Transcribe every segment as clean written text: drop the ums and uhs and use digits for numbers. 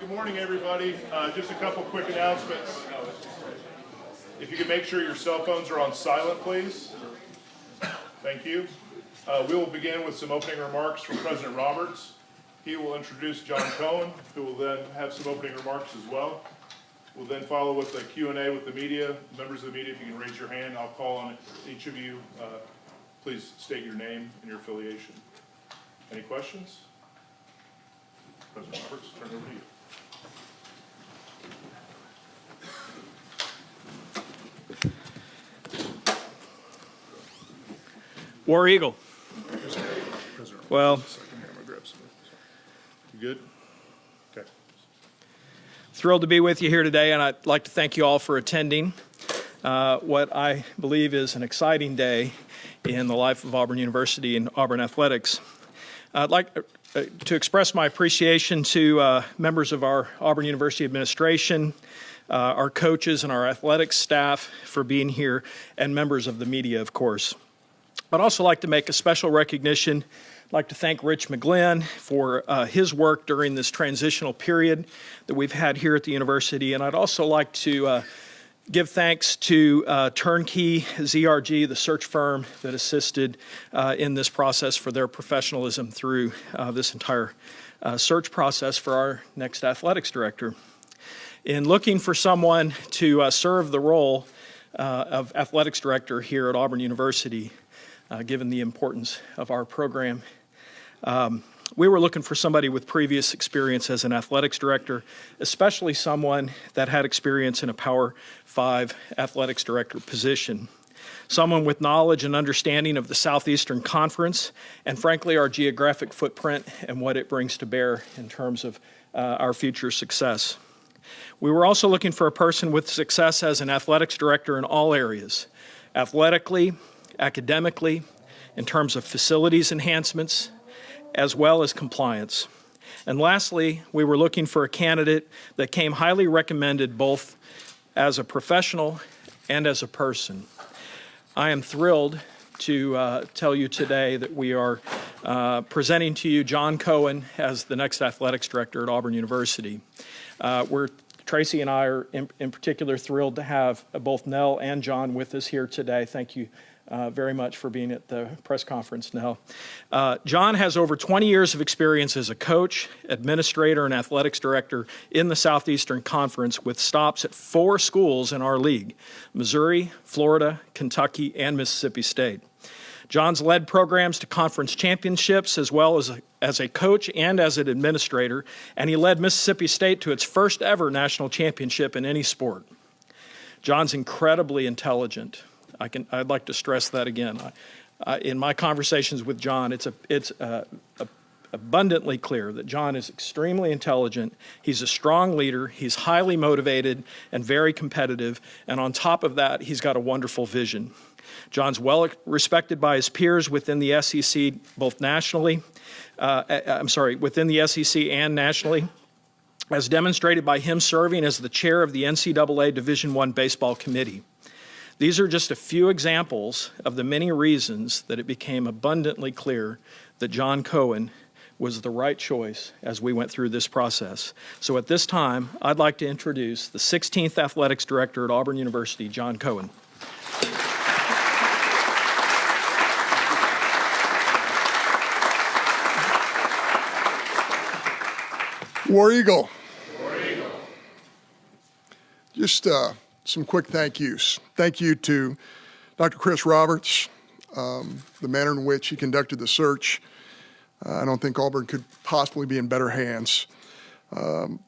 Good morning, everybody. Just a couple quick announcements. If you can make sure your cell phones are on silent, please. Thank you. We will begin with some opening remarks from President Roberts. He will introduce John Cohen, who will then have some opening remarks as well. We'll then follow with a Q&A with the media. Members of the media, if you can raise your hand, I'll call on each of you. Please state your name and your affiliation. Any questions? President Roberts, turn it over to you. War Eagle. Well, you good? Okay. Thrilled to be with you here today, and I'd like to thank you all for attending what I believe is an exciting day in the life of Auburn University and Auburn athletics. I'd like to express my appreciation to members of our Auburn University administration, our coaches and our athletics staff for being here, and members of the media, of course. I'd also like to make a special recognition. I'd like to thank Rich McGlynn for his work during this transitional period that we've had here at the university. And I'd also like to give thanks to Turnkey ZRG, the search firm that assisted in this process, for their professionalism through this entire search process for our next athletics director. In looking for someone to serve the role of athletics director here at Auburn University, given the importance of our program, we were looking for somebody with previous experience as an athletics director, especially someone that had experience in a Power 5 athletics director position. Someone with knowledge and understanding of the Southeastern Conference and, frankly, our geographic footprint and what it brings to bear in terms of our future success. We were also looking for a person with success as an athletics director in all areas, athletically, academically, in terms of facilities enhancements, as well as compliance. And lastly, we were looking for a candidate that came highly recommended both as a professional and as a person. I am thrilled to tell you today that we are presenting to you John Cohen as the next athletics director at Auburn University. Tracy and I are in particular thrilled to have both Nell and John with us here today. Thank you very much for being at the press conference, Nell. John has over 20 years of experience as a coach, administrator, and athletics director in the Southeastern Conference with stops at 4 schools in our league: Missouri, Florida, Kentucky, and Mississippi State. John's led programs to conference championships as well as a coach and as an administrator, and he led Mississippi State to its first ever national championship in any sport. John's incredibly intelligent. I'd like to stress that again. In my conversations with John, it's abundantly clear that John is extremely intelligent. He's a strong leader. He's highly motivated and very competitive. And on top of that, he's got a wonderful vision. John's well respected by his peers within the SEC, both nationally, within the SEC and nationally, as demonstrated by him serving as the chair of the NCAA Division I Baseball Committee. These are just a few examples of the many reasons that it became abundantly clear that John Cohen was the right choice as we went through this process. So at this time, I'd like to introduce the 16th Athletics Director at Auburn University, John Cohen. War Eagle. War Eagle. Just some quick thank yous. Thank you to Dr. Chris Roberts, the manner in which he conducted the search. I don't think Auburn could possibly be in better hands. And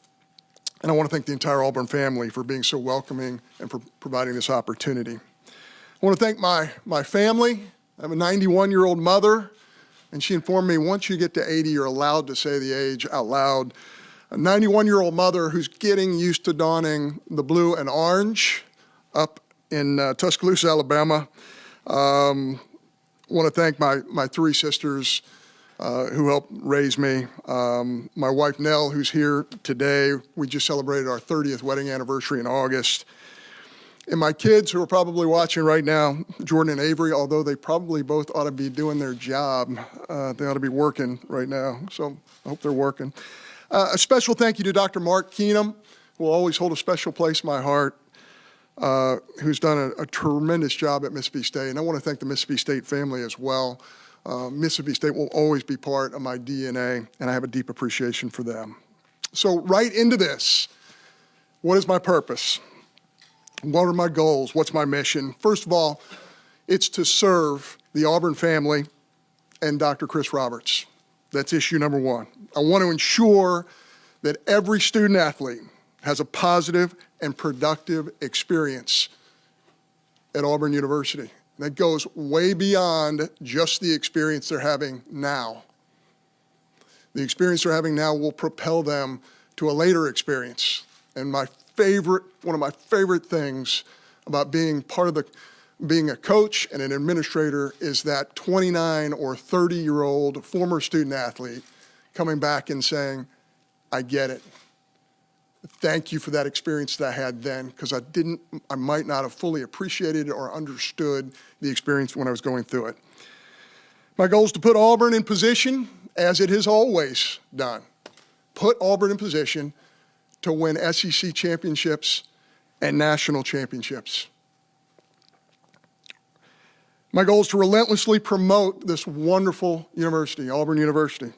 I want to thank the entire Auburn family for being so welcoming and for providing this opportunity. I want to thank my family. I have a 91-year-old mother, and she informed me once you get to 80, you're allowed to say the age out loud. A 91-year-old mother who's getting used to donning the blue and orange up in Tuscaloosa, Alabama. Want to thank my 3 sisters who helped raise me. My wife, Nell, who's here today. We just celebrated our 30th wedding anniversary in August. And my kids who are probably watching right now, Jordan and Avery, although they probably both ought to be doing their job. They ought to be working right now, so I hope they're working. A special thank you to Dr. Mark Keenum, who will always hold a special place in my heart, who's done a tremendous job at Mississippi State. And I want to thank the Mississippi State family as well. Mississippi State will always be part of my DNA, and I have a deep appreciation for them. So right into this, what is my purpose? What are my goals? What's my mission? First of all, it's to serve the Auburn family and Dr. Chris Roberts. That's issue number one. I want to ensure that every student athlete has a positive and productive experience at Auburn University. That goes way beyond just the experience they're having now. The experience they're having now will propel them to a later experience. And one of my favorite things about being being a coach and an administrator is that 29 or 30-year-old former student athlete coming back and saying, I get it. Thank you for that experience that I had then, because I might not have fully appreciated or understood the experience when I was going through it. My goal is to put Auburn in position, as it has always done, put Auburn in position to win SEC championships and national championships. My goal is to relentlessly promote this wonderful university, Auburn University.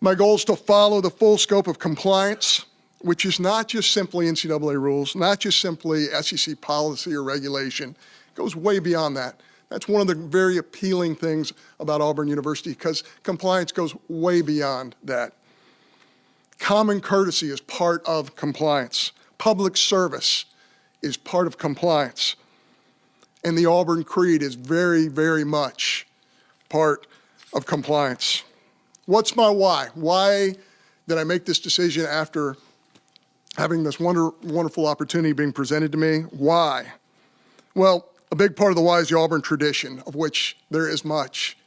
My goal is to follow the full scope of compliance, which is not just simply NCAA rules, not just simply SEC policy or regulation. It goes way beyond that. That's one of the very appealing things about Auburn University, because compliance goes way beyond that. Common courtesy is part of compliance. Public service is part of compliance. And the Auburn Creed is very, very much part of compliance. What's my why? Why did I make this decision after having this wonderful opportunity being presented to me? Why? Well, a big part of the why is the Auburn tradition, of which there is much.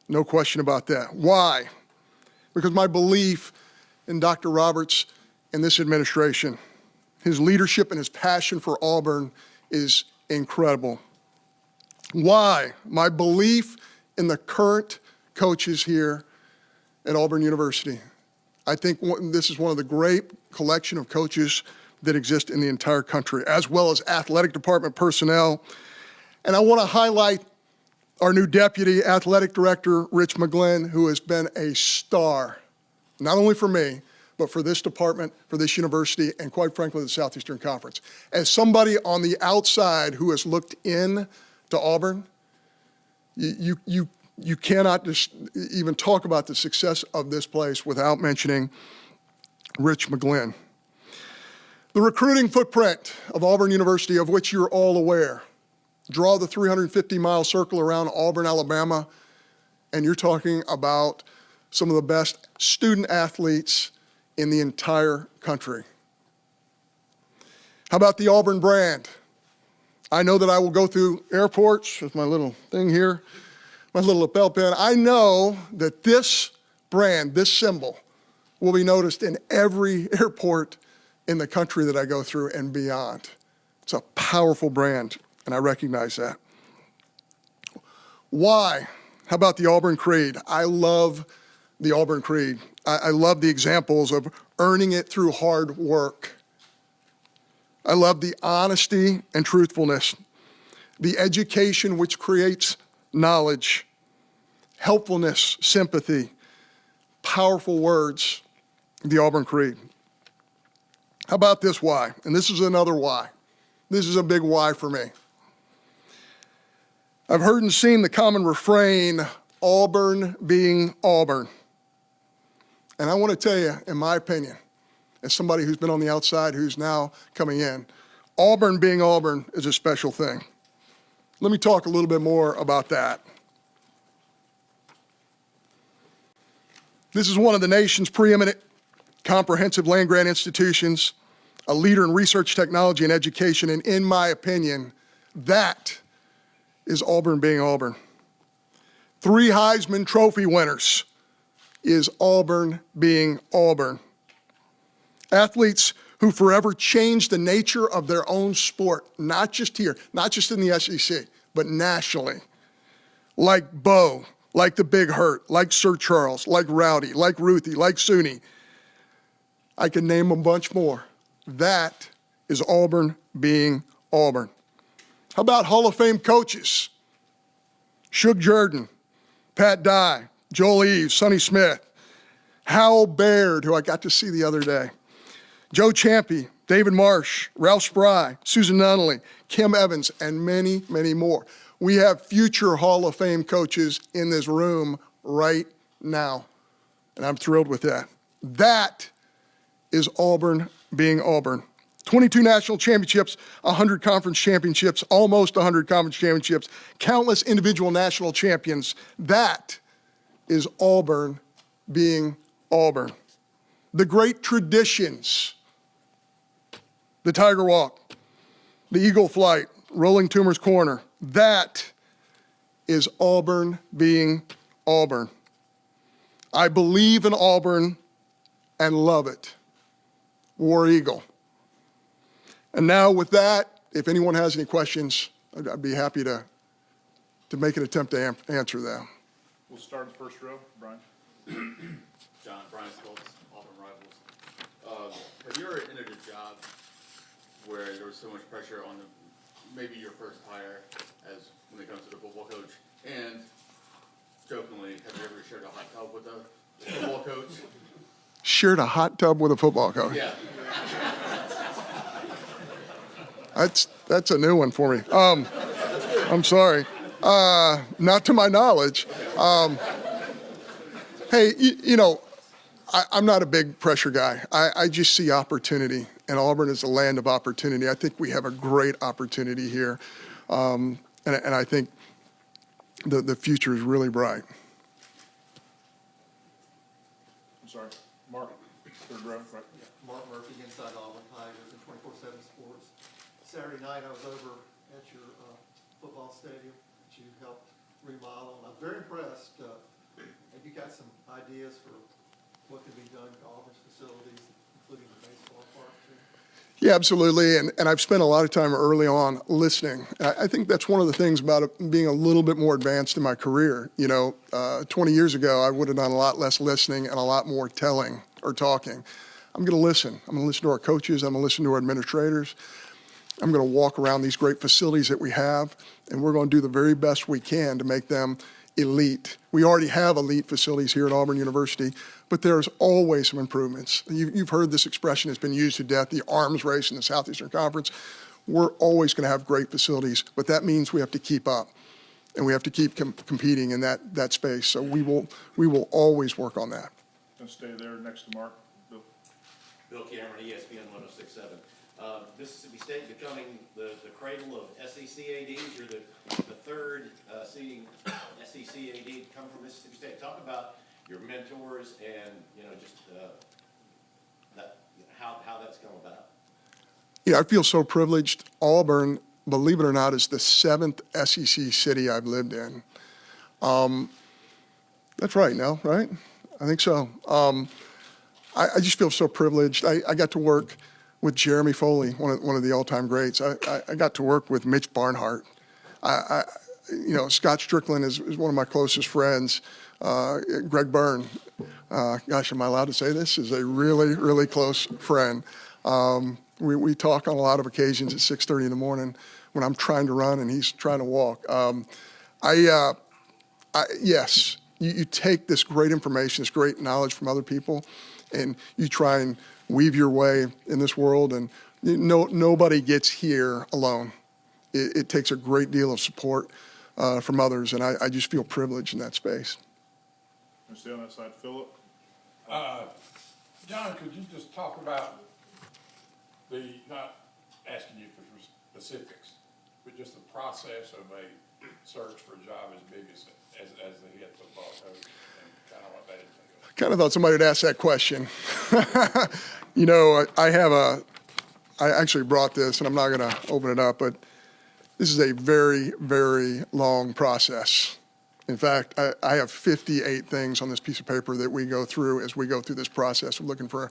No question about that. Why? Because my belief in Dr. Roberts and this administration, his leadership and his passion for Auburn is incredible. Why? My belief in the current coaches here at Auburn University. I think this is one of the great collection of coaches that exist in the entire country, as well as athletic department personnel. And I want to highlight our new deputy athletic director, Rich McGlynn, who has been a star, not only for me, but for this department, for this university, and quite frankly, the Southeastern Conference. As somebody on the outside who has looked in to Auburn, you cannot just even talk about the success of this place without mentioning Rich McGlynn. The recruiting footprint of Auburn University, of which you're all aware, draw the 350-mile circle around Auburn, Alabama, and you're talking about some of the best student athletes in the entire country. How about the Auburn brand? I know that I will go through airports with my little thing here, my little lapel pin. I know that this brand, this symbol, will be noticed in every airport in the country that I go through and beyond. It's a powerful brand, and I recognize that. Why? How about the Auburn Creed? I love the Auburn Creed. I love the examples of earning it through hard work. I love the honesty and truthfulness, the education which creates knowledge, helpfulness, sympathy, powerful words, the Auburn Creed. How about this why? And this is another why. This is a big why for me. I've heard and seen the common refrain, Auburn being Auburn. And I want to tell you, in my opinion, as somebody who's been on the outside, who's now coming in, Auburn being Auburn is a special thing. Let me talk a little bit more about that. This is one of the nation's preeminent comprehensive land-grant institutions, a leader in research, technology, and education, and in my opinion, that is Auburn being Auburn. 3 Heisman Trophy winners is Auburn being Auburn. Athletes who forever changed the nature of their own sport, not just here, not just in the SEC, but nationally. Like Bo, like the Big Hurt, like Sir Charles, like Rowdy, like Ruthie, like Suni, I can name a bunch more. That is Auburn being Auburn. How about Hall of Fame coaches? Shug Jordan, Pat Dye, Joel Eves, Sonny Smith, Hal Baird, who I got to see the other day, Joe Champy, David Marsh, Ralph Spry, Susan Nunnally, Kim Evans, and many, many more. We have future Hall of Fame coaches in this room right now, and I'm thrilled with that. That is Auburn being Auburn. 22 national championships, 100 conference championships, almost 100 conference championships, countless individual national champions. That is Auburn being Auburn. The great traditions, the Tiger Walk, the Eagle Flight, Rolling Toomer's Corner, that is Auburn being Auburn. I believe in Auburn and love it. War Eagle. And now with that, if anyone has any questions, I'd be happy to make an attempt to answer them. We'll start in the first row. Brian? John, Brian Stoltz, Auburn Rivals. Have you ever entered a job where there was so much pressure on maybe your first hire as when it comes to the football coach? And jokingly, have you ever shared a hot tub with a football coach? Shared a hot tub with a football coach. Yeah. That's a new one for me. I'm sorry. Not to my knowledge. Hey, I'm not a big pressure guy. I just see opportunity, and Auburn is a land of opportunity. I think we have a great opportunity here, and I think the future is really bright. I'm sorry. Mark, third row. Right. Mark Murphy, Inside Auburn Tigers and 24/7 Sports. Saturday night, I was over at your football stadium that you helped remodel, and I'm very impressed. Have you got some ideas for what can be done to Auburn's facilities, including the baseball park too? Yeah, absolutely. And I've spent a lot of time early on listening. I think that's one of the things about it being a little bit more advanced in my career. 20 years ago, I would have done a lot less listening and a lot more telling or talking. I'm going to listen. I'm going to listen to our coaches. I'm going to listen to our administrators. I'm going to walk around these great facilities that we have, and we're going to do the very best we can to make them elite. We already have elite facilities here at Auburn University, but there's always some improvements. You've heard this expression has been used to death, the arms race in the Southeastern Conference. We're always going to have great facilities, but that means we have to keep up, and we have to keep competing in that space. So we will always work on that. Gonna stay there next to Mark. Bill? Bill Cameron, ESPN 106.7. Mississippi State becoming the cradle of SEC ADs. You're the third seeding SEC AD to come from Mississippi State. Talk about your mentors and just how that's come about. I feel so privileged. Auburn, believe it or not, is the 7th SEC city I've lived in. That's right, Nell, right? I think so. I just feel so privileged. I got to work with Jeremy Foley, one of the all-time greats. I got to work with Mitch Barnhart. Scott Strickland is one of my closest friends. Greg Byrne, gosh, am I allowed to say this? Is a really, really close friend. We talk on a lot of occasions at 6:30 in the morning when I'm trying to run and he's trying to walk. Yes, you take this great information, this great knowledge from other people, and you try and weave your way in this world, and nobody gets here alone. It takes a great deal of support from others, and I just feel privileged in that space. Gonna stay on that side. Philip? John, could you just talk about not asking you for specifics, but just the process of a search for a job as big as the head football coach, and kind of what that entails? Kind of thought somebody would ask that question. I actually brought this, and I'm not going to open it up, but this is a very, very long process. In fact, I have 58 things on this piece of paper that we go through as we go through this process of looking for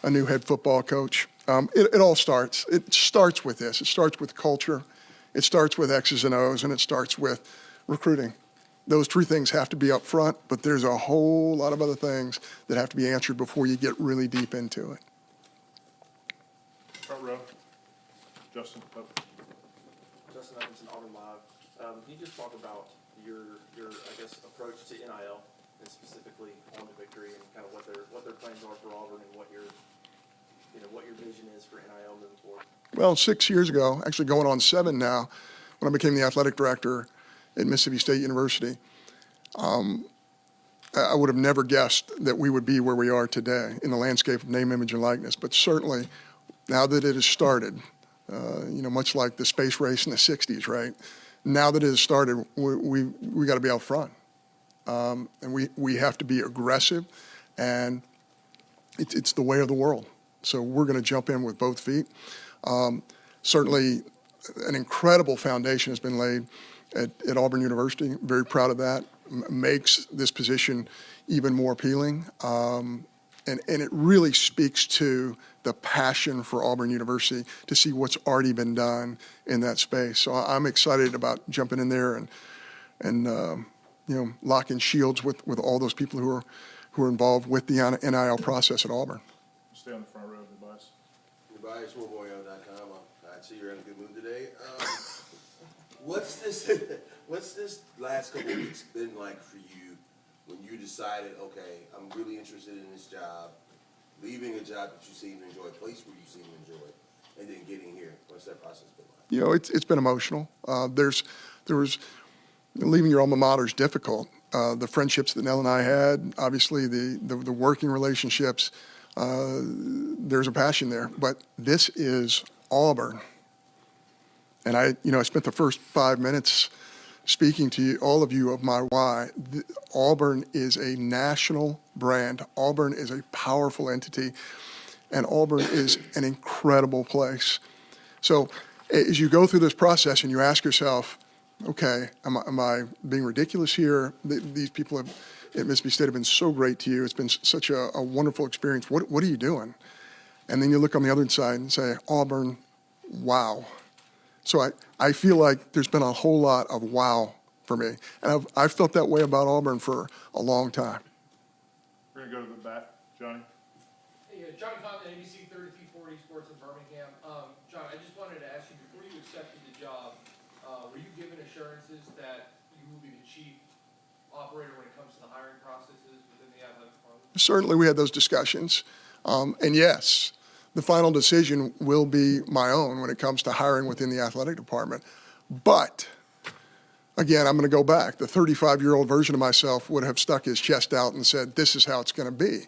a new head football coach. It all starts. It starts with this. It starts with culture. It starts with X's and O's, and it starts with recruiting. Those three things have to be up front, but there's a whole lot of other things that have to be answered before you get really deep into it. Justin, Justin Hutchinson, Auburn Live. Can you just talk about your I guess approach to NIL and specifically on to Victory and kind of what their plans are for Auburn and what your vision is for NIL moving forward? Well, 6 years ago, actually going on 7 now, when I became the athletic director at Mississippi State University, I would have never guessed that we would be where we are today in the landscape of name, image, and likeness. But certainly, now that it has started, much like the space race in the 60s, right? Now that it has started, we got to be out front. And we have to be aggressive, and it's the way of the world. So we're going to jump in with both feet. Certainly, an incredible foundation has been laid at Auburn University. Very proud of that. Makes this position even more appealing. And it really speaks to the passion for Auburn University to see what's already been done in that space. So I'm excited about jumping in there and locking shields with all those people who are involved with the NIL process at Auburn. stay on the front row of the bus. Goodbye, SwareboyO.com. I see you're in a good mood today. What's this last couple of weeks been like for you when you decided, okay, I'm really interested in this job, leaving a job that you seem to enjoy, a place where you seem to enjoy, and then getting here? What's that process been like? It's been emotional. There was leaving your alma mater is difficult. The friendships that Nell and I had, obviously the working relationships, there's a passion there. But this is Auburn. And I spent the first 5 minutes speaking to you, all of you, of my why. Auburn is a national brand. Auburn is a powerful entity. And Auburn is an incredible place. So as you go through this process and you ask yourself, okay, am I being ridiculous here? These people at Mississippi State have been so great to you. It's been such a wonderful experience. What are you doing? And then you look on the other side and say, Auburn, wow. So I feel like there's been a whole lot of wow for me. And I've felt that way about Auburn for a long time. We're going to go to the back. Johnny? Hey, Johnny Conlon, ABC 3340 Sports in Birmingham. John, I just wanted to ask you, before you accepted the job, were you given assurances that you will be the chief operator when it comes to the hiring processes within the athletic department? Certainly we had those discussions. And yes, the final decision will be my own when it comes to hiring within the athletic department. But, again, I'm going to go back. The 35-year-old version of myself would have stuck his chest out and said, this is how it's going to be.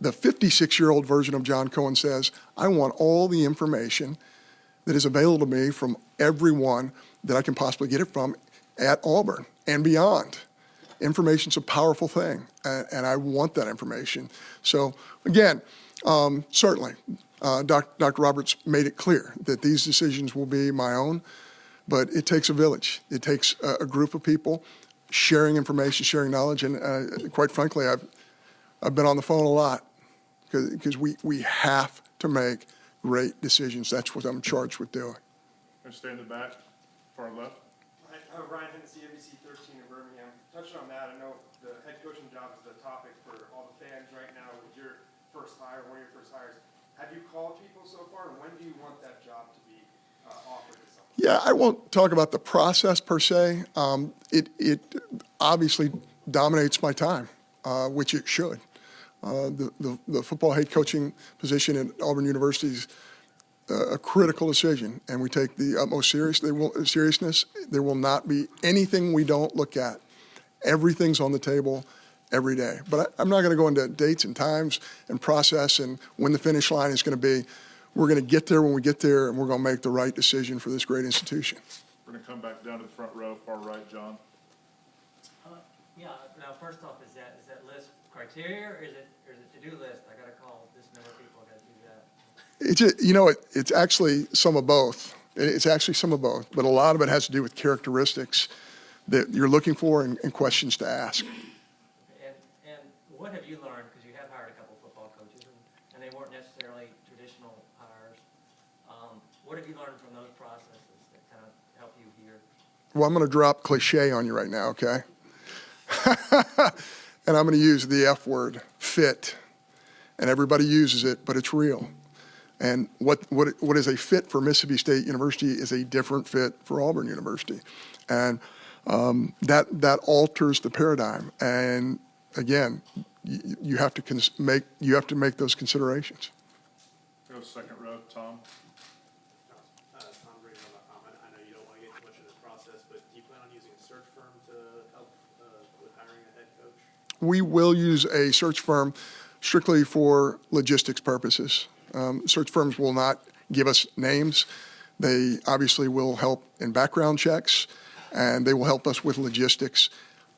The 56-year-old version of John Cohen says, I want all the information that is available to me from everyone that I can possibly get it from at Auburn and beyond. Information's a powerful thing, and I want that information. So, again, certainly, Dr. Roberts made it clear that these decisions will be my own, but it takes a village. It takes a group of people sharing information, sharing knowledge, and quite frankly, I've been on the phone a lot because we have to make great decisions. That's what I'm charged with doing. Going to stay in the back, far left. Ryan Hennessy, ABC 13 in Birmingham. Touching on that, I know the head coaching job is the topic for all the fans right now with your first hire, one of your first hires. Have you called people so far, and when do you want that job to be offered to someone? Yeah, I won't talk about the process per se. It obviously dominates my time, which it should. The football head coaching position at Auburn University is a critical decision, and we take the utmost seriousness. There will not be anything we don't look at. Everything's on the table every day. But I'm not going to go into dates and times and process and when the finish line is going to be. We're going to get there when we get there, and we're going to make the right decision for this great institution. We're going to come back down to the front row, far right, John. Yeah, now first off, is that list criteria, or is it to-do list? I gotta call this number of people, I gotta do that. It's actually some of both. It's actually some of both, but a lot of it has to do with characteristics that you're looking for and questions to ask. And what have you learned, because you have hired a couple of football coaches, and they weren't necessarily traditional hires. What have you learned from those processes that kind of help you here? Well, I'm going to drop cliche on you right now, okay? And I'm going to use the F word, fit. And everybody uses it, but it's real. And what is a fit for Mississippi State University is a different fit for Auburn University. And that alters the paradigm. And again, you have to make those considerations. Go second row, Tom. Tom Green, AL.com. I know you don't want to get too much into the process, but do you plan on using a search firm to help with hiring a head coach? We will use a search firm strictly for logistics purposes. Search firms will not give us names. They obviously will help in background checks, and they will help us with logistics.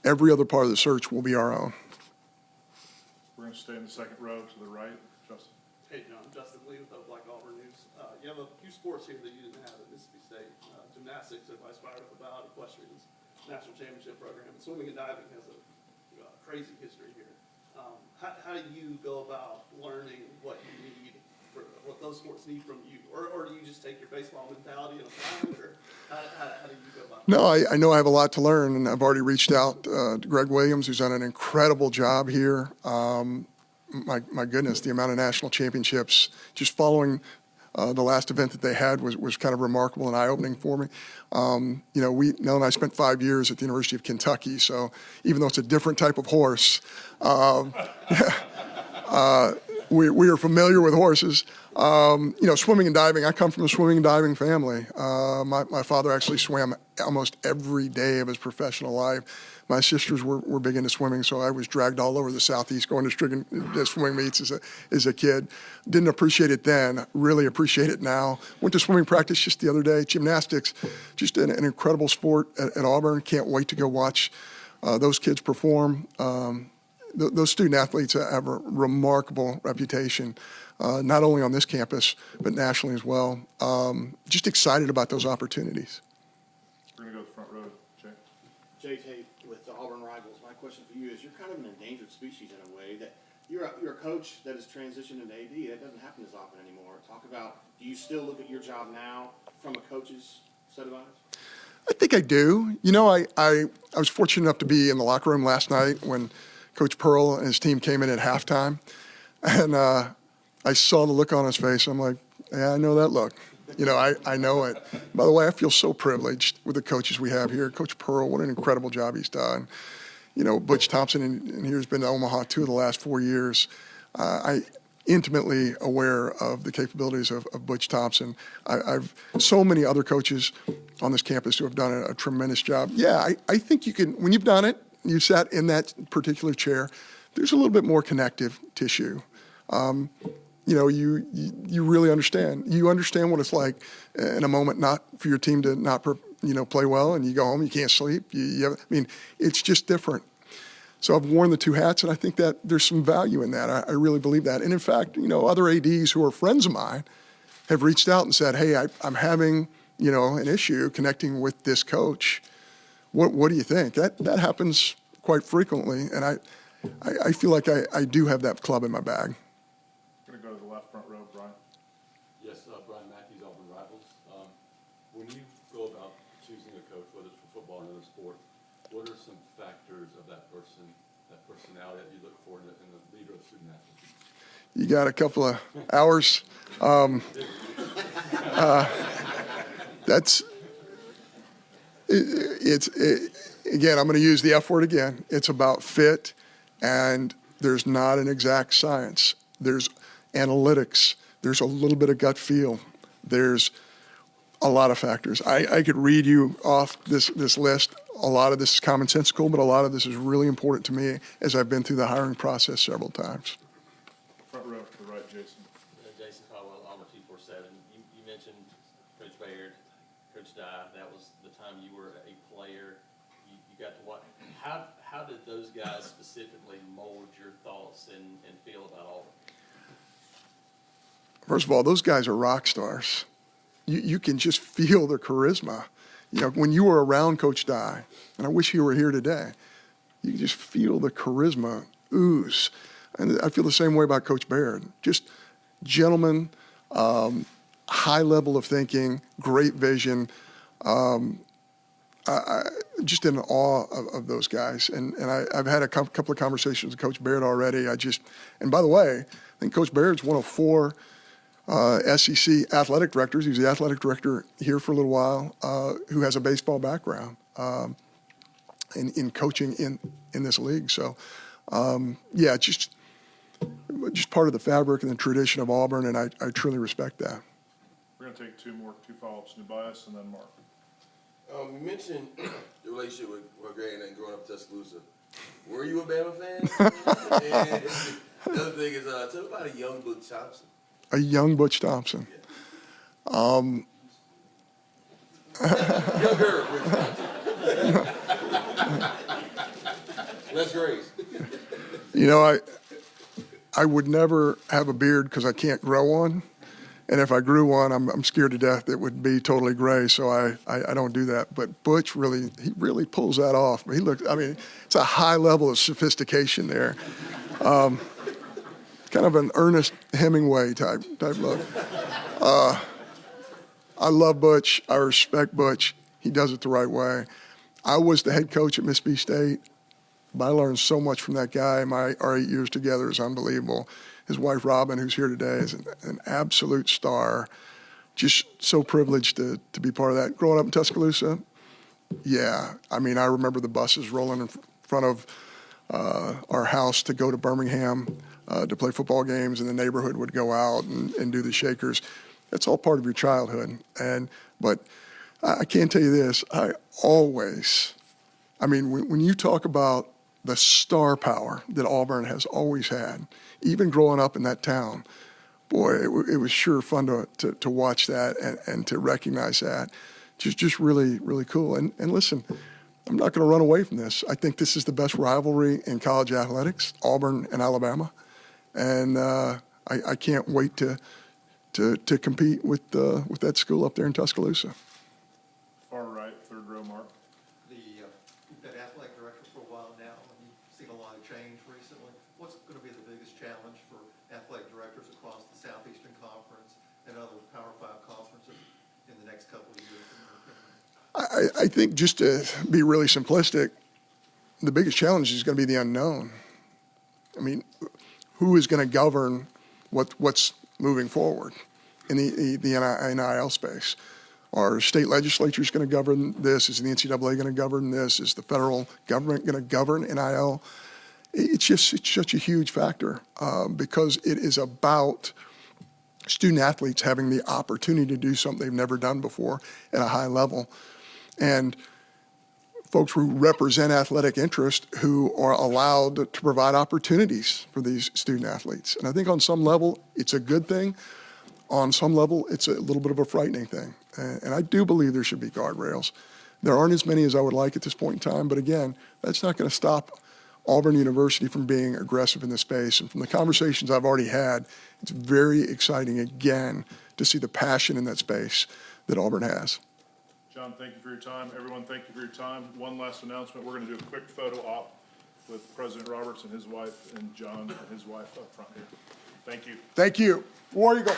Every other part of the search will be our own. We're going to stay in the second row to the right. Justin. Hey, John. Justin Lee with the Black Auburn News. You have a few sports here that you didn't have at Mississippi State. Gymnastics, everybody's fired up about. Equestrian's national championship program. And swimming and diving has a crazy history here. How do you go about learning what you need, what those sports need from you? Or do you just take your baseball mentality and apply it? Or how do you go about it? No, I know I have a lot to learn, and I've already reached out to Greg Williams, who's done an incredible job here. My goodness, the amount of national championships, just following the last event that they had was kind of remarkable and eye-opening for me. Nell and I spent 5 years at the University of Kentucky, so even though it's a different type of horse, we are familiar with horses. Swimming and diving, I come from a swimming and diving family. My father actually swam almost every day of his professional life. My sisters were big into swimming, so I was dragged all over the Southeast going to swimming meets as a kid. Didn't appreciate it then, really appreciate it now. Went to swimming practice just the other day. Gymnastics, just an incredible sport at Auburn. Can't wait to go watch those kids perform. Those student athletes have a remarkable reputation, not only on this campus, but nationally as well. Just excited about those opportunities. We're going to go to the front row, Jay. Jay Tate with the Auburn Rivals. My question for you is, you're kind of an endangered species in a way, that you're a coach that has transitioned into AD. That doesn't happen as often anymore. Talk about, do you still look at your job now from a coach's set of eyes? I think I do. I was fortunate enough to be in the locker room last night when Coach Pearl and his team came in at halftime, and I saw the look on his face. I'm like, yeah, I know that look. I know it. By the way, I feel so privileged with the coaches we have here. Coach Pearl, what an incredible job he's done. Butch Thompson and here's been to Omaha 2 of the last 4 years. I intimately aware of the capabilities of Butch Thompson. I've so many other coaches on this campus who have done a tremendous job. Yeah, I think you can, when you've done it, you sat in that particular chair, there's a little bit more connective tissue. You really understand. You understand what it's like in a moment not for your team to not play well, and you go home, you can't sleep. It's just different. So I've worn the two hats, and I think that there's some value in that. I really believe that. And in fact, other ADs who are friends of mine have reached out and said, hey, I'm having, an issue connecting with this coach. What do you think? That happens quite frequently, and I feel like I do have that club in my bag. We're going to go to the left front row, Brian. Yes, Brian Matthews, Auburn Rivals. When you go about choosing a coach, whether it's for football or another sport, what are some factors of that person, that personality that you look for in the leader of student athletes? You got a couple of hours. Again, I'm going to use the F word again. It's about fit, and there's not an exact science. There's analytics. There's a little bit of gut feel. There's a lot of factors. I could read you off this list. A lot of this is commonsensical, but a lot of this is really important to me as I've been through the hiring process several times. Front row to the right, Jason. Jason Caldwell, Auburn 247. You mentioned Coach Baird, Coach Dye. That was the time you were a player. You got to watch. How did those guys specifically mold your thoughts and feel about Auburn? First of all, those guys are rock stars. You can just feel their charisma. When you were around Coach Dye, and I wish he were here today, you can just feel the charisma ooze. And I feel the same way about Coach Baird. Just gentleman, high level of thinking, great vision. Just in awe of those guys. And I've had a couple of conversations with Coach Baird already. And by the way, I think Coach Baird's one of 4 SEC athletic directors. He was the athletic director here for a little while, who has a baseball background in coaching in this league. So, yeah, just part of the fabric and the tradition of Auburn, and I truly respect that. We're going to take two follow-ups, Nubias and then Mark. You mentioned the relationship with Greg and growing up in Tuscaloosa. Were you a Bama fan? And the other thing is, tell me about a young Butch Thompson. A young Butch Thompson. Younger Butch Thompson. Less grace. You know, I would never have a beard because I can't grow one. And if I grew one, I'm scared to death it would be totally gray, so I don't do that. But Butch he really pulls that off. He looks, I mean, it's a high level of sophistication there. Kind of an Ernest Hemingway type look. I love Butch. I respect Butch. He does it the right way. I was the head coach at Mississippi State, but I learned so much from that guy. Our 8 years together is unbelievable. His wife, Robin, who's here today, is an absolute star. Just so privileged to be part of that. Growing up in Tuscaloosa, yeah. I mean, I remember the buses rolling in front of our house to go to Birmingham to play football games, and the neighborhood would go out and do the Shakers. That's all part of your childhood. But I can tell you this, when you talk about the star power that Auburn has always had, even growing up in that town, boy, it was sure fun to watch that and to recognize that. Just really, really cool. And listen, I'm not going to run away from this. I think this is the best rivalry in college athletics, Auburn and Alabama. And I can't wait to compete with that school up there in Tuscaloosa. Far right, third row, Mark. You've been athletic director for a while now, and you've seen a lot of change recently. What's going to be the biggest challenge for athletic directors across the Southeastern Conference and other Power 5 conferences in the next couple of years? I think, just to be really simplistic, the biggest challenge is going to be the unknown. I mean, who is going to govern what's moving forward in the NIL space? Are state legislatures going to govern this? Is the NCAA going to govern this? Is the federal government going to govern NIL? It's such a huge factor because it is about student athletes having the opportunity to do something they've never done before at a high level. And folks who represent athletic interest who are allowed to provide opportunities for these student athletes. And I think on some level, it's a good thing. On some level, it's a little bit of a frightening thing. And I do believe there should be guardrails. There aren't as many as I would like at this point in time, but again, that's not going to stop Auburn University from being aggressive in this space. And from the conversations I've already had, it's very exciting again to see the passion in that space that Auburn has. John, thank you for your time. Everyone, thank you for your time. One last announcement. We're going to do a quick photo op with President Roberts and his wife, and John and his wife up front here. Thank you. Thank you. War Eagle.